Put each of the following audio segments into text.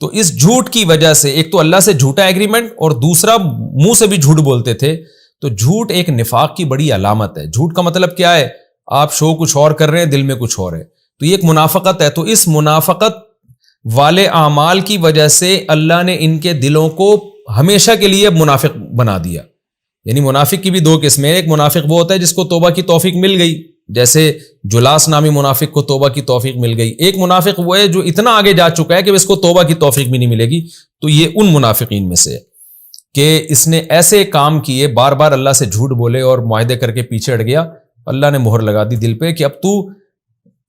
تو اس جھوٹ کی وجہ سے ایک تو اللہ سے جھوٹا ایگریمنٹ اور دوسرا منہ سے بھی جھوٹ بولتے تھے. تو جھوٹ ایک نفاق کی بڑی علامت ہے. جھوٹ کا مطلب کیا ہے؟ آپ شو کچھ اور کر رہے ہیں، دل میں کچھ اور ہے. تو یہ ایک منافقت ہے. تو اس منافقت والے اعمال کی وجہ سے اللہ نے ان کے دلوں کو ہمیشہ کے لیے منافق بنا دیا. یعنی منافق کی بھی دو قسمیں. ایک منافق وہ ہوتا ہے جس کو توبہ کی توفیق مل گئی، جیسے جلاس نامی منافق کو توبہ کی توفیق مل گئی. ایک منافق وہ ہے جو اتنا آگے جا چکا ہے کہ اس کو توبہ کی توفیق بھی نہیں ملے گی. تو یہ ان منافقین میں سے ہے کہ اس نے ایسے کام کیے، بار بار اللہ سے جھوٹ بولے اور معاہدے کر کے پیچھے ہٹ گیا. اللہ نے مہر لگا دی دل پہ کہ اب تو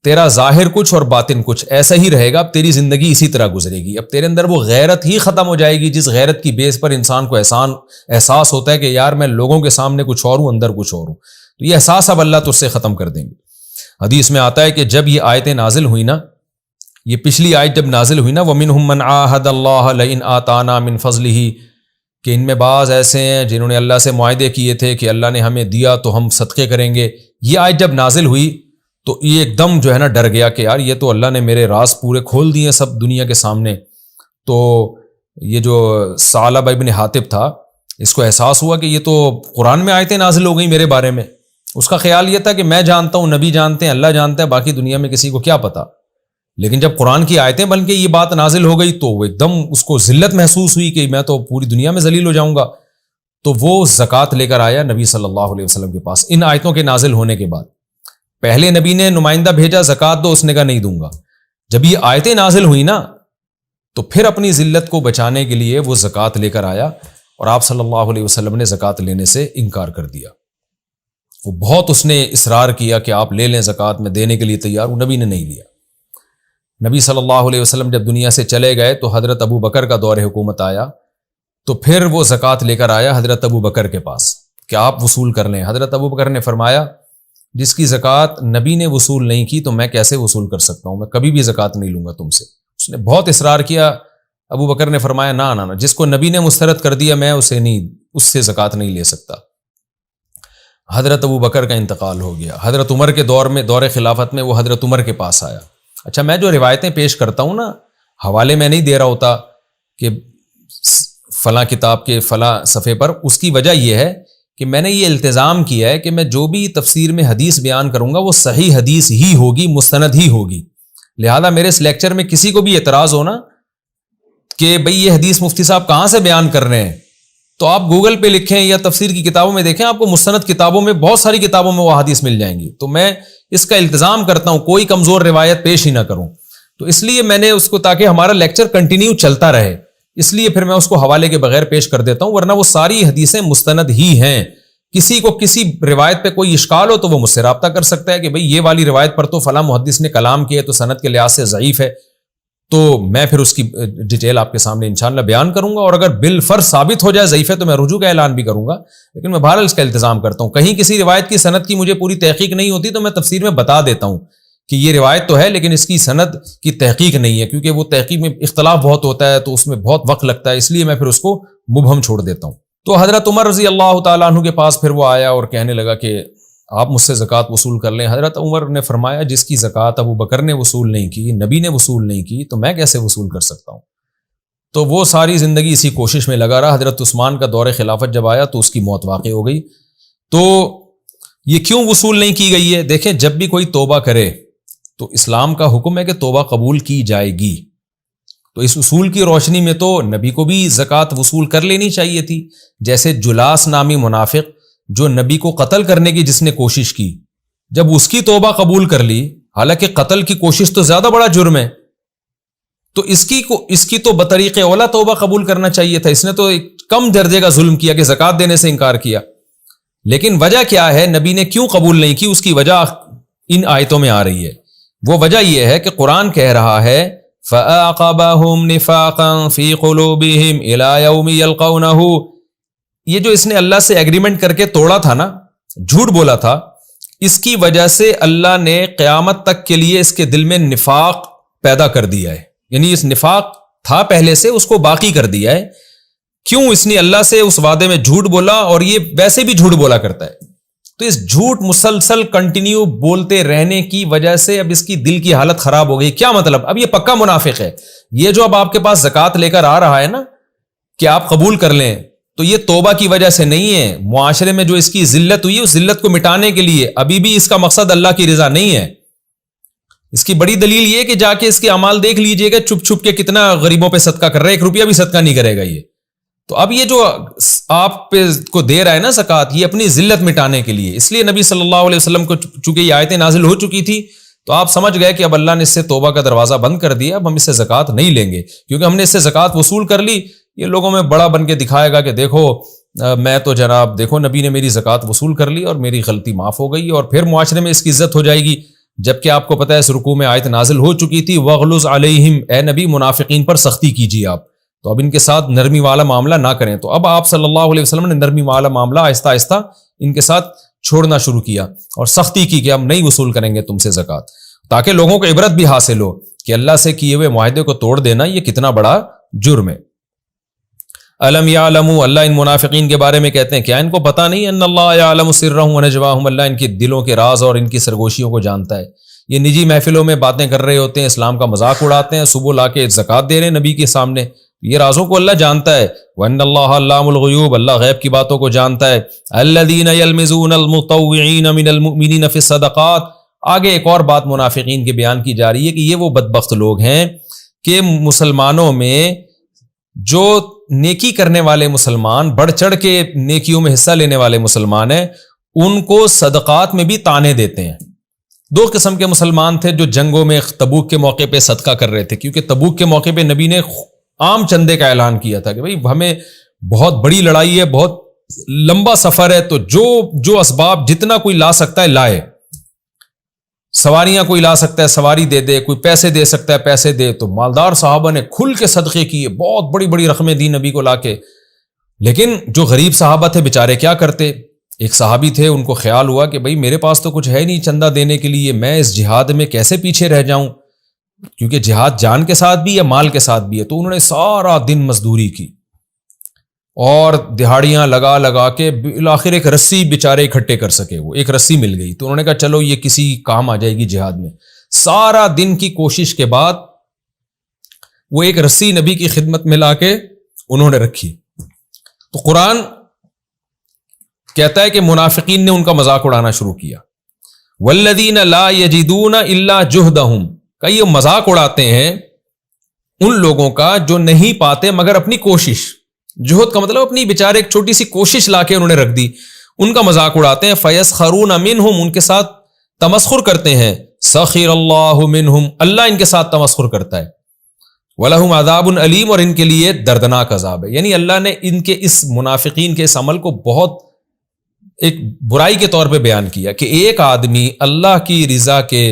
تیرا ظاہر کچھ اور باطن کچھ ایسا ہی رہے گا، اب تیری زندگی اسی طرح گزرے گی. اب تیرے اندر وہ غیرت ہی ختم ہو جائے گی جس غیرت کی بیس پر انسان کو احساس ہوتا ہے کہ یار میں لوگوں کے سامنے کچھ اور ہوں، اندر کچھ اور ہوں. تو یہ احساس اب اللہ تو اس سے ختم کر دیں گے. حدیث میں آتا ہے کہ جب یہ آیتیں نازل ہوئی نا، یہ پچھلی آیت جب نازل ہوئی نا، وَمِنْهُمْ مَنْ عَاهَدَ اللَّهَ لَئِنْ آتَانَا مِنْ فَضْلِهِ، کہ ان میں بعض ایسے ہیں جنہوں نے اللہ سے معاہدے کیے تھے کہ اللہ نے ہمیں دیا تو ہم صدقے کریں گے. یہ آیت جب نازل ہوئی تو یہ ایک دم جو ہے نا ڈر گیا کہ یار یہ تو اللہ نے میرے راز پورے کھول دیے سب دنیا کے سامنے. تو یہ جو ثعلبہ ابن حاطب تھا، اس کو احساس ہوا کہ یہ تو قرآن میں آیتیں نازل ہو گئیں میرے بارے میں. اس کا خیال یہ تھا کہ میں جانتا ہوں، نبی جانتے ہیں، اللہ جانتا ہے، باقی دنیا میں کسی کو کیا پتا. لیکن جب قرآن کی آیتیں بن کے یہ بات نازل ہو گئی تو وہ ایک دم اس کو ذلت محسوس ہوئی کہ میں تو پوری دنیا میں ذلیل ہو جاؤں گا. تو وہ زکوٰۃ لے کر آیا نبی صلی اللہ علیہ وسلم کے پاس ان آیتوں کے نازل ہونے کے بعد. پہلے نبی نے نمائندہ بھیجا زکوٰۃ دو، اس نے کہا نہیں دوں گا. جب یہ آیتیں نازل ہوئی نا تو پھر اپنی ذلت کو بچانے کے لیے وہ زکوٰۃ لے کر آیا اور آپ صلی اللہ علیہ وسلم نے زکوٰۃ لینے سے انکار کر دیا. وہ بہت اس نے اصرار کیا کہ آپ لے لیں زکوٰۃ، میں دینے کے لیے تیار ہوں. نبی نے نہیں لیا. نبی صلی اللہ علیہ وسلم جب دنیا سے چلے گئے تو حضرت ابو بکر کا دور حکومت آیا. تو پھر وہ زکوٰۃ لے کر آیا حضرت ابو بکر کے پاس کہ آپ وصول کر لیں. حضرت ابو بکر نے فرمایا جس کی زکوٰۃ نبی نے وصول نہیں کی تو میں کیسے وصول کر سکتا ہوں؟ میں کبھی بھی زکوٰۃ نہیں لوں گا تم سے. اس نے بہت اصرار کیا. ابو بکر نے فرمایا نہ جس کو نبی نے مسترد کر دیا میں اس سے زکوٰۃ نہیں لے سکتا. حضرت ابو بکر کا انتقال ہو گیا. حضرت عمر کے دور خلافت میں وہ حضرت عمر کے پاس آیا. اچھا، میں جو روایتیں پیش کرتا ہوں نا، حوالے میں نہیں دے رہا ہوتا کہ فلاں کتاب کے فلاں صفحے پر. اس کی وجہ یہ ہے کہ میں نے یہ التزام کیا ہے کہ میں جو بھی تفسیر میں حدیث بیان کروں گا وہ صحیح حدیث ہی ہوگی، مستند ہی ہوگی. لہذا میرے اس لیکچر میں کسی کو بھی اعتراض ہونا کہ بھئی یہ حدیث مفتی صاحب کہاں سے بیان کر رہے ہیں، تو آپ گوگل پہ لکھیں یا تفسیر کی کتابوں میں دیکھیں، آپ کو مستند کتابوں میں بہت ساری کتابوں میں وہ حدیث مل جائیں گی. تو میں اس کا التزام کرتا ہوں کوئی کمزور روایت پیش ہی نہ کروں. تو اس لیے میں نے اس کو، تاکہ ہمارا لیکچر کنٹینیو چلتا رہے، اس لیے پھر میں اس کو حوالے کے بغیر پیش کر دیتا ہوں، ورنہ وہ ساری حدیثیں مستند ہی ہیں. کسی کو کسی روایت پہ کوئی اشکال ہو تو وہ مجھ سے رابطہ کر سکتا ہے کہ بھئی یہ والی روایت پر تو فلاں محدث نے کلام کیا ہے تو سند کے لحاظ سے ضعیف ہے. تو میں پھر اس کی ڈیٹیل آپ کے سامنے انشاءاللہ بیان کروں گا، اور اگر بالفرض ثابت ہو جائے ضعیف ہے تو میں رجوع کا اعلان بھی کروں گا. لیکن میں بہرحال اس کا التزام کرتا ہوں. کہیں کسی روایت کی سند کی مجھے پوری تحقیق نہیں ہوتی تو میں تفسیر میں بتا دیتا ہوں کہ یہ روایت تو ہے لیکن اس کی سند کی تحقیق نہیں ہے، کیونکہ وہ تحقیق میں اختلاف بہت ہوتا ہے تو اس میں بہت وقت لگتا ہے، اس لیے میں پھر اس کو مبہم چھوڑ دیتا ہوں. تو حضرت عمر رضی اللہ تعالیٰ عنہ کے پاس پھر وہ آیا اور کہنے لگا کہ آپ مجھ سے زکوٰۃ وصول کر لیں. حضرت عمر نے فرمایا جس کی زکوٰۃ ابو بکر نے وصول نہیں کی، نبی نے وصول نہیں کی، تو میں کیسے وصول کر سکتا ہوں؟ تو وہ ساری زندگی اسی کوشش میں لگا رہا. حضرت عثمان کا دور خلافت جب آیا تو اس کی موت واقع ہو گئی. تو یہ کیوں وصول نہیں کی گئی ہے؟ دیکھیں، جب بھی کوئی توبہ کرے تو اسلام کا حکم ہے کہ توبہ قبول کی جائے گی. تو اس اصول کی روشنی میں تو نبی کو بھی زکوٰۃ وصول کر لینی چاہیے تھی. جیسے جلاس نامی منافق جو نبی کو قتل کرنے کی جس نے کوشش کی، جب اس کی توبہ قبول کر لی، حالانکہ قتل کی کوشش تو زیادہ بڑا جرم ہے، تو اس کی تو بطریق اولا توبہ قبول کرنا چاہیے تھا. اس نے تو ایک کم درجے کا ظلم کیا کہ زکوٰۃ دینے سے انکار کیا. لیکن وجہ کیا ہے نبی نے کیوں قبول نہیں کی؟ اس کی وجہ ان آیتوں میں آ رہی ہے. وہ وجہ یہ ہے کہ قرآن کہہ رہا ہے فَأَعْقَبَهُمْ نِفَاقًا فِي قُلُوبِهِمْ إِلَى يَوْمِ يَلْقَوْنَهُ. یہ جو اس نے اللہ سے ایگریمنٹ کر کے توڑا تھا نا، جھوٹ بولا تھا، اس کی وجہ سے اللہ نے قیامت تک کے لیے اس کے دل میں نفاق پیدا کر دیا ہے. یعنی اس نفاق تھا پہلے سے، اس کو باقی کر دیا ہے. کیوں؟ اس نے اللہ سے اس وعدے میں جھوٹ بولا، اور یہ ویسے بھی جھوٹ بولا کرتا ہے. تو اس جھوٹ مسلسل کنٹینیو بولتے رہنے کی وجہ سے اب اس کی دل کی حالت خراب ہو گئی. کیا مطلب؟ اب یہ پکا منافق ہے. یہ جو اب آپ کے پاس زکوٰۃ لے کر آ رہا ہے نا کہ آپ قبول کر لیں، تو یہ توبہ کی وجہ سے نہیں ہے. معاشرے میں جو اس کی ذلت ہوئی اس ذلت کو مٹانے کے لیے. ابھی بھی اس کا مقصد اللہ کی رضا نہیں ہے. اس کی بڑی دلیل یہ کہ جا کے اس کے اعمال دیکھ لیجئے گا، چھپ چھپ کے کتنا غریبوں پہ صدقہ کر رہا ہے، 1 روپیہ بھی صدقہ نہیں کرے گا یہ. تو اب یہ جو آپ پہ کو دے رہا ہے نا زکوٰۃ، یہ اپنی ذلت مٹانے کے لیے. اس لیے نبی صلی اللہ علیہ وسلم کو چونکہ یہ آیتیں نازل ہو چکی تھی تو آپ سمجھ گئے کہ اب اللہ نے اس سے توبہ کا دروازہ بند کر دیا، اب ہم اس سے زکوٰۃ نہیں لیں گے، کیونکہ ہم نے اس سے زکوٰۃ وصول کر لی. یہ لوگوں میں بڑا بن کے دکھائے گا کہ دیکھو میں تو جناب دیکھو نبی نے میری زکوٰۃ وصول کر لی اور میری غلطی معاف ہو گئی، اور پھر معاشرے میں اس کی عزت ہو جائے گی. جبکہ آپ کو پتہ ہے اس رکوع میں آیت نازل ہو چکی تھی، وَغْلُظْ عَلَيْهِمْ، اے نبی منافقین پر سختی کیجیے آپ. تو اب ان کے ساتھ نرمی والا معاملہ نہ کریں. تو اب آپ صلی اللہ علیہ وسلم نے نرمی والا معاملہ آہستہ آہستہ ان کے ساتھ چھوڑنا شروع کیا اور سختی کی کہ ہم نہیں وصول کریں گے تم سے زکوٰۃ، تاکہ لوگوں کو عبرت بھی حاصل ہو کہ اللہ سے کیے ہوئے معاہدے کو توڑ دینا یہ کتنا بڑا جرم ہے. الم یعلموا، اللہ ان منافقین کے بارے میں کہتے ہیں کیا ان کو پتہ نہیں، ان اللہ یعلم سرهم ونجواهم، اللہ ان کے دلوں کے راز اور ان کی سرگوشیوں کو جانتا ہے. یہ نجی محفلوں میں باتیں کر رہے ہوتے ہیں، اسلام کا مذاق اڑاتے ہیں، صبح لا کے زکوٰۃ دے رہے ہیں نبی کے سامنے. یہ رازوں کو اللہ جانتا ہے. وَإِنَّ اللَّهَ عَلَّامُ الْغُيُوبِ، اللہ غیب کی باتوں کو جانتا ہے. الَّذِينَ يَلْمِزُونَ الْمُطَوِّعِينَ مِنَ الْمُؤْمِنِينَ فِي الصَّدَقَاتِ. آگے ایک اور بات منافقین کے بیان کی جا رہی ہے کہ یہ وہ بدبخت لوگ ہیں کہ مسلمانوں میں جو نیکی کرنے والے مسلمان، بڑھ چڑھ کے نیکیوں میں حصہ لینے والے مسلمان ہیں، ان کو صدقات میں بھی تانے دیتے ہیں. 2 قسم کے مسلمان تھے جو جنگوں میں تبوک کے موقع پہ صدقہ کر رہے تھے، کیونکہ تبوک کے موقع پہ نبی نے عام چندے کا اعلان کیا تھا کہ بھئی ہمیں بہت بڑی لڑائی ہے، بہت لمبا سفر ہے، تو جو اسباب جتنا کوئی لا سکتا ہے لائے. سواریاں کوئی لا سکتا ہے سواری دے دے، کوئی پیسے دے سکتا ہے پیسے دے. تو مالدار صحابہ نے کھل کے صدقے کیے، بہت بڑی بڑی رقمیں دی نبی کو لا کے. لیکن جو غریب صحابہ تھے بیچارے کیا کرتے؟ ایک صحابی تھے، ان کو خیال ہوا کہ بھئی میرے پاس تو کچھ ہے نہیں چندہ دینے کے لیے، میں اس جہاد میں کیسے پیچھے رہ جاؤں، کیونکہ جہاد جان کے ساتھ بھی ہے مال کے ساتھ بھی ہے. تو انہوں نے سارا دن مزدوری کی اور دہاڑیاں لگا لگا کے بالآخر ایک رسی بیچارے اکٹھے کر سکے. وہ ایک رسی مل گئی تو انہوں نے کہا چلو یہ کسی کام آ جائے گی جہاد میں. سارا دن کی کوشش کے بعد وہ ایک رسی نبی کی خدمت میں لا کے انہوں نے رکھی. تو قرآن کہتا ہے کہ منافقین نے ان کا مذاق اڑانا شروع کیا. والذین لا یجدون الا جہدہم، کہ یہ مذاق اڑاتے ہیں ان لوگوں کا جو نہیں پاتے مگر اپنی کوشش. جہد کا مطلب اپنی بیچارے ایک چھوٹی سی کوشش لا کے انہوں نے رکھ دی، ان کا مذاق اڑاتے ہیں. فیسخرون منہم، ان کے ساتھ تمسخر کرتے ہیں. سخر اللہ منہم، اللہ ان کے ساتھ تمسخر کرتا ہے. وَلَهُمْ عَذَابٌ علیم، اور ان کے لیے دردناک عذاب ہے. یعنی اللہ نے ان کے اس منافقین کے اس عمل کو بہت ایک برائی کے طور پہ بیان کیا کہ ایک آدمی اللہ کی رضا کے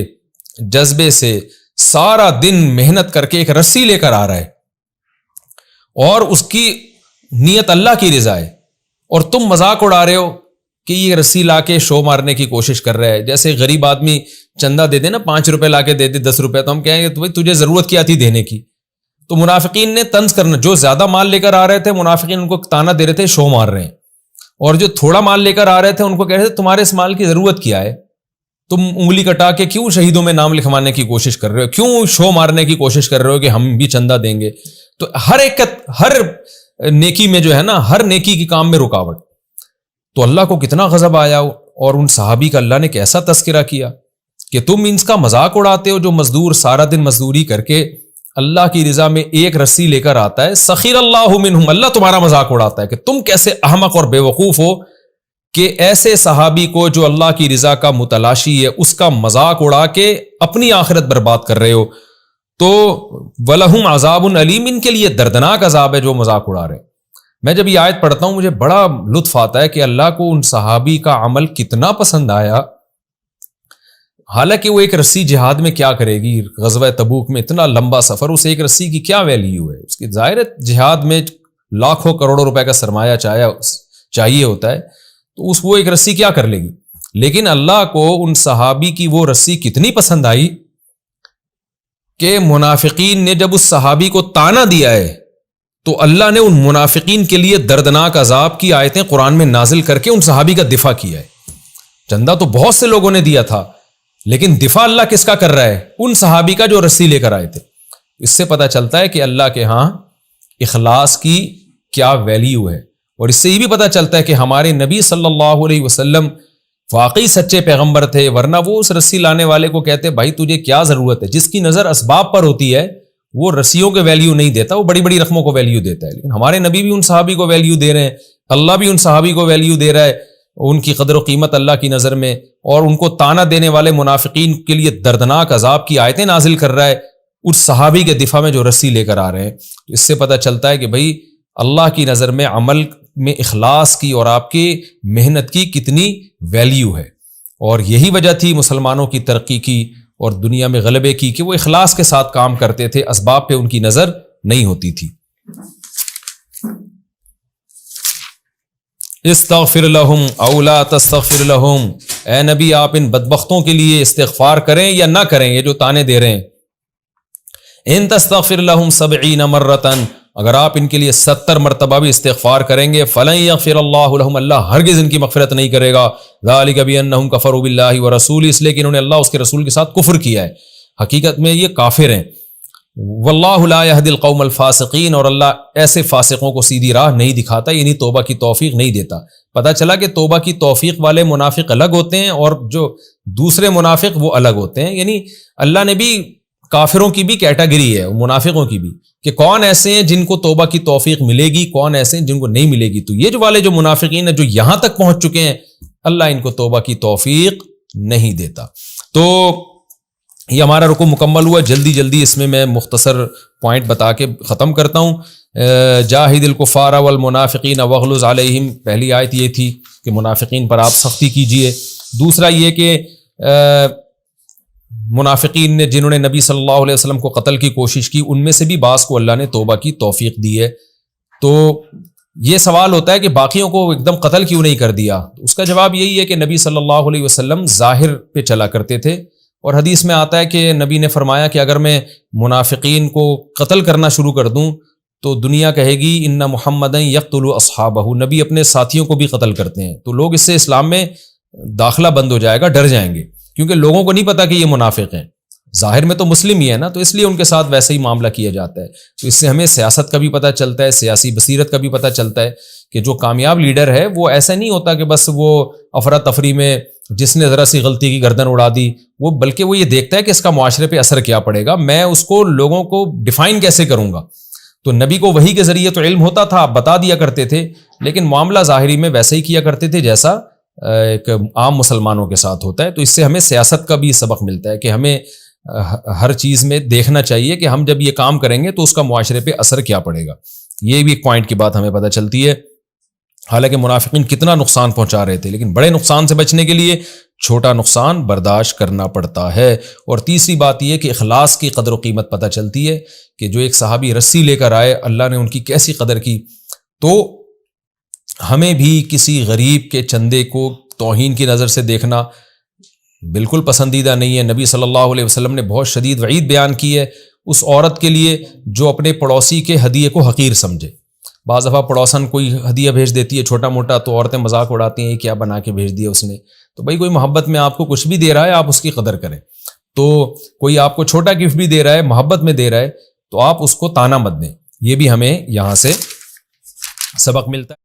جذبے سے سارا دن محنت کر کے ایک رسی لے کر آ رہا ہے اور اس کی نیت اللہ کی رضا ہے، اور تم مذاق اڑا رہے ہو کہ یہ رسی لا کے شو مارنے کی کوشش کر رہا ہے. جیسے غریب آدمی چندہ دے دے نا، 5 روپے لا کے دے دے 10 روپے، تو ہم کہیں گے تو تجھے ضرورت کیا تھی دینے کی. تو منافقین نے طنز کرنا، جو زیادہ مال لے کر آ رہے تھے منافقین ان کو تانا دے رہے تھے شو مار رہے ہیں، اور جو تھوڑا مال لے کر آ رہے تھے ان کو کہہ رہے تھے تمہارے اس مال کی ضرورت کیا ہے، تم انگلی کٹا کے کیوں شہیدوں میں نام لکھوانے کی کوشش کر رہے ہو، کیوں شو مارنے کی کوشش کر رہے ہو کہ ہم بھی چندہ دیں گے. تو ہر نیکی میں جو ہے نا، ہر نیکی کی کام میں رکاوٹ. تو اللہ کو کتنا غضب آیا، اور ان صحابی کا اللہ نے کیسا تذکرہ کیا کہ تم ان کا مذاق اڑاتے ہو جو مزدور سارا دن مزدوری کر کے اللہ کی رضا میں ایک رسی لے کر آتا ہے. سخیر اللہ منہم، اللہ تمہارا مذاق اڑاتا ہے کہ تم کیسے احمق اور بے وقوف ہو کہ ایسے صحابی کو جو اللہ کی رضا کا متلاشی ہے اس کا مذاق اڑا کے اپنی آخرت برباد کر رہے ہو. تو وَلَهُمْ عَذَابٌ علیم، ان کے لیے دردناک عذاب ہے جو مذاق اڑا رہے. میں جب یہ آیت پڑھتا ہوں مجھے بڑا لطف آتا ہے کہ اللہ کو ان صحابی کا عمل کتنا پسند آیا. حالانکہ وہ ایک رسی جہاد میں کیا کرے گی، غزوہ تبوک میں اتنا لمبا سفر، اس ایک رسی کی کیا ویلیو ہے. اس کی ظاہر جہاد میں لاکھوں کروڑوں روپے کا سرمایہ چاہیے ہوتا ہے، تو وہ ایک رسی کیا کر لے گی. لیکن اللہ کو ان صحابی کی وہ رسی کتنی پسند آئی کہ منافقین نے جب اس صحابی کو تانا دیا ہے تو اللہ نے ان منافقین کے لیے دردناک عذاب کی آیتیں قرآن میں نازل کر کے ان صحابی کا دفاع کیا ہے. چندہ تو بہت سے لوگوں نے دیا تھا، لیکن دفاع اللہ کس کا کر رہا ہے؟ ان صحابی کا جو رسی لے کر آئے تھے۔ اس سے پتہ چلتا ہے کہ اللہ کے ہاں اخلاص کی کیا ویلیو ہے، اور اس سے یہ بھی پتہ چلتا ہے کہ ہمارے نبی صلی اللہ علیہ وسلم واقعی سچے پیغمبر تھے، ورنہ وہ اس رسی لانے والے کو کہتے بھائی تجھے کیا ضرورت ہے۔ جس کی نظر اسباب پر ہوتی ہے وہ رسیوں کے ویلیو نہیں دیتا، وہ بڑی بڑی رقموں کو ویلیو دیتا ہے، لیکن ہمارے نبی بھی ان صحابی کو ویلیو دے رہے ہیں، اللہ بھی ان صحابی کو ویلیو دے رہا ہے، ان کی قدر و قیمت اللہ کی نظر میں، اور ان کو تانا دینے والے منافقین کے لیے دردناک عذاب کی آیتیں نازل کر رہا ہے اس صحابی کے دفاع میں جو رسی لے کر آ رہے ہیں۔ اس سے پتہ چلتا ہے کہ بھائی اللہ کی نظر میں عمل میں اخلاص کی اور آپ کی محنت کی کتنی ویلیو ہے، اور یہی وجہ تھی مسلمانوں کی ترقی کی اور دنیا میں غلبے کی کہ وہ اخلاص کے ساتھ کام کرتے تھے، اسباب پہ ان کی نظر نہیں ہوتی تھی۔ استغفر لہم او لا تستغفر لہم، اے نبی آپ ان بدبختوں کے لیے استغفار کریں یا نہ کریں، یہ جو تانے دے رہے ہیں۔ ان تستغفر لہم 70 مرتن، اگر آپ ان کے لیے 70 مرتبہ بھی استغفار کریں گے، فلن یغفر اللہ لہم، اللہ ہرگز ان کی مغفرت نہیں کرے گا۔ ذالک بانہم کفروا باللہ ورسولہ، اس لیے کہ انہوں نے اللہ اس کے رسول کے ساتھ کفر کیا ہے، حقیقت میں یہ کافر ہیں۔ واللہ لا یہدی القوم الفاسقین، اور اللہ ایسے فاسقوں کو سیدھی راہ نہیں دکھاتا، یعنی توبہ کی توفیق نہیں دیتا۔ پتہ چلا کہ توبہ کی توفیق والے منافق الگ ہوتے ہیں اور جو دوسرے منافق وہ الگ ہوتے ہیں، یعنی اللہ نے بھی کافروں کی بھی کیٹیگری ہے، منافقوں کی بھی، کہ کون ایسے ہیں جن کو توبہ کی توفیق ملے گی، کون ایسے ہیں جن کو نہیں ملے گی۔ تو یہ جو والے جو منافقین ہیں جو یہاں تک پہنچ چکے ہیں، اللہ ان کو توبہ کی توفیق نہیں دیتا۔ تو یہ ہمارا رکوع مکمل ہوا، جلدی جلدی اس میں مختصر پوائنٹ بتا کے ختم کرتا ہوں۔ جاہد الکفار والمنافقین واغلظ علیہم، پہلی آیت یہ تھی کہ منافقین پر آپ سختی کیجئے۔ دوسرا یہ کہ منافقین نے جنہوں نے نبی صلی اللہ علیہ وسلم کو قتل کی کوشش کی، ان میں سے بھی بعض کو اللہ نے توبہ کی توفیق دی ہے۔ تو یہ سوال ہوتا ہے کہ باقیوں کو ایک دم قتل کیوں نہیں کر دیا؟ اس کا جواب یہی ہے کہ نبی صلی اللہ علیہ وسلم ظاہر پہ چلا کرتے تھے، اور حدیث میں آتا ہے کہ نبی نے فرمایا کہ اگر میں منافقین کو قتل کرنا شروع کر دوں تو دنیا کہے گی ان محمدً یقتل اصحابہ، نبی اپنے ساتھیوں کو بھی قتل کرتے ہیں، تو لوگ اس سے اسلام میں داخلہ بند ہو جائے گا، ڈر جائیں گے، کیونکہ لوگوں کو نہیں پتا کہ یہ منافق ہیں، ظاہر میں تو مسلم ہی ہے نا، تو اس لیے ان کے ساتھ ویسے ہی معاملہ کیا جاتا ہے۔ تو اس سے ہمیں سیاست کا بھی پتہ چلتا ہے، سیاسی بصیرت کا بھی پتہ چلتا ہے کہ جو کامیاب لیڈر ہے وہ ایسا نہیں ہوتا کہ بس وہ افراتفری میں جس نے ذرا سی غلطی کی گردن اڑا دی، وہ بلکہ وہ یہ دیکھتا ہے کہ اس کا معاشرے پہ اثر کیا پڑے گا، میں اس کو لوگوں کو ڈیفائن کیسے کروں گا۔ تو نبی کو وحی کے ذریعے تو علم ہوتا تھا، آپ بتا دیا کرتے تھے، لیکن معاملہ ظاہری میں ویسے ہی کیا کرتے تھے جیسا ایک عام مسلمانوں کے ساتھ ہوتا ہے۔ تو اس سے ہمیں سیاست کا بھی سبق ملتا ہے کہ ہمیں ہر چیز میں دیکھنا چاہیے کہ ہم جب یہ کام کریں گے تو اس کا معاشرے پہ اثر کیا پڑے گا۔ یہ بھی ایک پوائنٹ کی بات ہمیں پتہ چلتی ہے۔ حالانکہ منافقین کتنا نقصان پہنچا رہے تھے، لیکن بڑے نقصان سے بچنے کے لیے چھوٹا نقصان برداشت کرنا پڑتا ہے۔ اور تیسری بات یہ کہ اخلاص کی قدر و قیمت پتہ چلتی ہے کہ جو ایک صحابی رسی لے کر آئے، اللہ نے ان کی کیسی قدر کی۔ تو ہمیں بھی کسی غریب کے چندے کو توہین کی نظر سے دیکھنا بالکل پسندیدہ نہیں ہے۔ نبی صلی اللہ علیہ وسلم نے بہت شدید وعید بیان کی ہے اس عورت کے لیے جو اپنے پڑوسی کے ہدیے کو حقیر سمجھے۔ بعض دفعہ پڑوسن کوئی ہدیہ بھیج دیتی ہے چھوٹا موٹا، تو عورتیں مذاق اڑاتی ہیں یہ کیا بنا کے بھیج دیا اس نے۔ تو بھائی کوئی محبت میں آپ کو کچھ بھی دے رہا ہے آپ اس کی قدر کریں۔ تو کوئی آپ کو چھوٹا گفٹ بھی دے رہا ہے، محبت میں دے رہا ہے، تو آپ اس کو تانا مت دیں۔ یہ بھی ہمیں یہاں سے سبق ملتا ہے۔